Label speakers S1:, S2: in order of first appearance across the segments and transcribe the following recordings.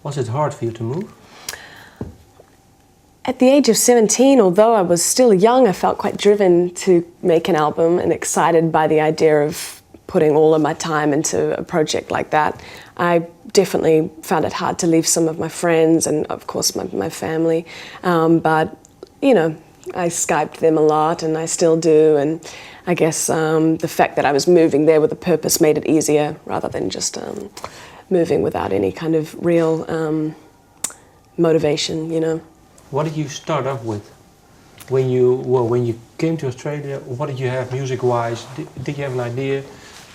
S1: Was it hard for you to move?
S2: At the age of 17, although I was still young, I felt quite driven to make an album and excited by the idea of putting all of my time into a project like that. I definitely found it hard to leave some of my friends and, of course, my family. But, you know, I Skyped them a lot, and I still do. And I guess the fact that I was moving there with a purpose made it easier rather than just moving without any kind of real motivation, you know.
S1: What did you start off with? When you came to Australia, what did you have music-wise? Did you have an idea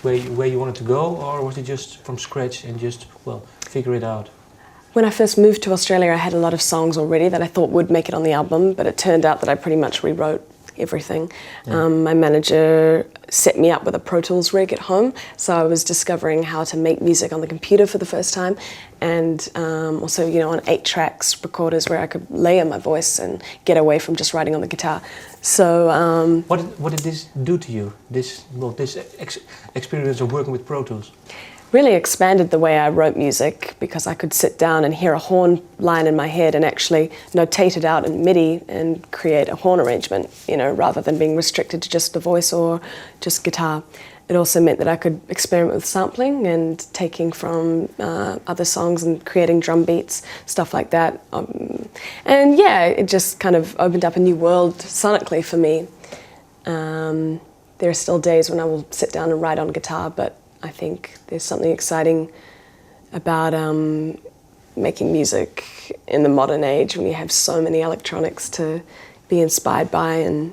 S1: where you wanted to go, or was it just from scratch and just, well, figure it out?
S2: When I first moved to Australia, I had a lot of songs already that I thought would make it on the album, but it turned out that I pretty much rewrote everything. Yeah. My manager set me up with a Pro Tools rig at home, so I was discovering how to make music on the computer for the first time, and also, you know, on 8-tracks recorders where I could layer my voice and get away from just writing on the guitar. So
S1: what did this do to you? This experience of working with Pro Tools?
S2: Really expanded the way I wrote music, because I could sit down and hear a horn line in my head and actually notate it out in MIDI and create a horn arrangement, you know, rather than being restricted to just the voice or just guitar. It also meant that I could experiment with sampling and taking from other songs and creating drum beats, stuff like that. And yeah, it just kind of opened up a new world sonically for me. There are still days when I will sit down and write on guitar, but I think there's something exciting about making music in the modern age when you have so many electronics to be inspired by and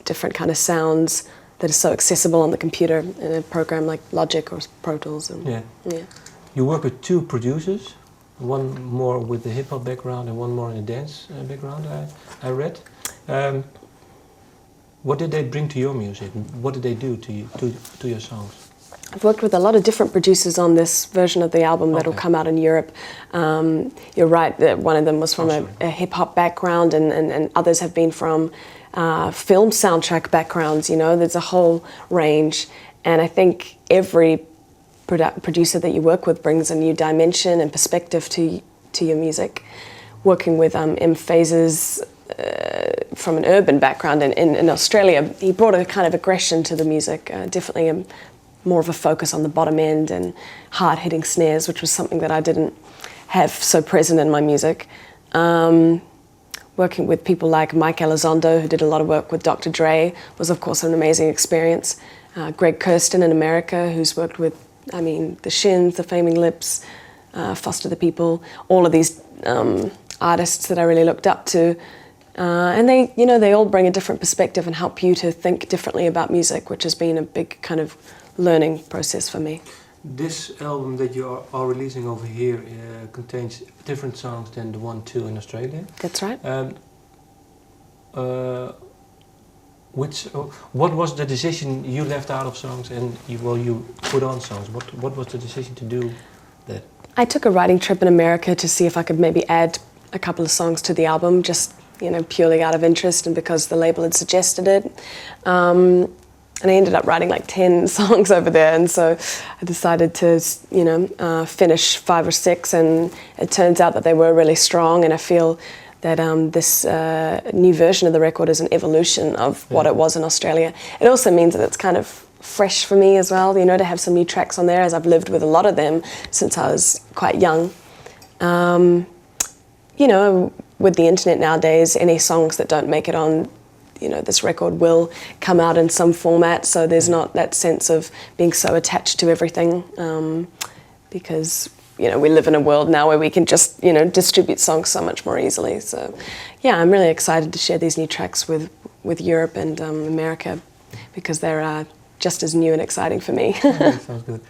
S2: different kind of sounds that are so accessible on the computer in a program like Logic or Pro Tools. And,
S1: yeah.
S2: Yeah.
S1: You work with 2 producers, one more with the hip-hop background and one more in the dance background, I read. What did they bring to your music? What did they do to you, to your songs?
S2: I've worked with a lot of different producers on this version of the album that'll come out in Europe. You're right that one of them was from a hip-hop background, and others have been from film soundtrack backgrounds, you know. There's a whole range, and I think every producer that you work with brings a new dimension and perspective to your music. Working with M. Phases from an urban background in Australia, he brought a kind of aggression to the music, definitely more of a focus on the bottom end and hard-hitting snares, which was something that I didn't have so present in my music. Working with people like Mike Elizondo, who did a lot of work with Dr. Dre, was of course an amazing experience. Greg Kurstin in America, who's worked with, I mean, the Shins, the Flaming Lips, Foster the People, all of these artists that I really looked up to. And they, you know, they all bring a different perspective and help you to think differently about music, which has been a big kind of learning process for me.
S1: This album that you are releasing over here contains different songs than the 1-2 in Australia.
S2: That's right.
S1: What was the decision you left out of songs and you put on songs? What was the decision to do that? I
S2: took a writing trip in America to see if I could maybe add a couple of songs to the album, just, you know, purely out of interest and because the label had suggested it. And I ended up writing like 10 songs over there, and so I decided to, you know, finish 5 or 6, and it turns out that they were really strong, and I feel that this new version of the record is an evolution of what it was in Australia. It also means that it's kind of fresh for me as well, you know, to have some new tracks on there, as I've lived with a lot of them since I was quite young. You know, with the internet nowadays, any songs that don't make it on, you know, this record will come out in some format, so there's not that sense of being so attached to everything, because, you know, we live in a world now where we can just, you know, distribute songs so much more easily. So, yeah, I'm really excited to share these new tracks with Europe and America, because they're just as new and exciting for me.
S1: Yeah, sounds good.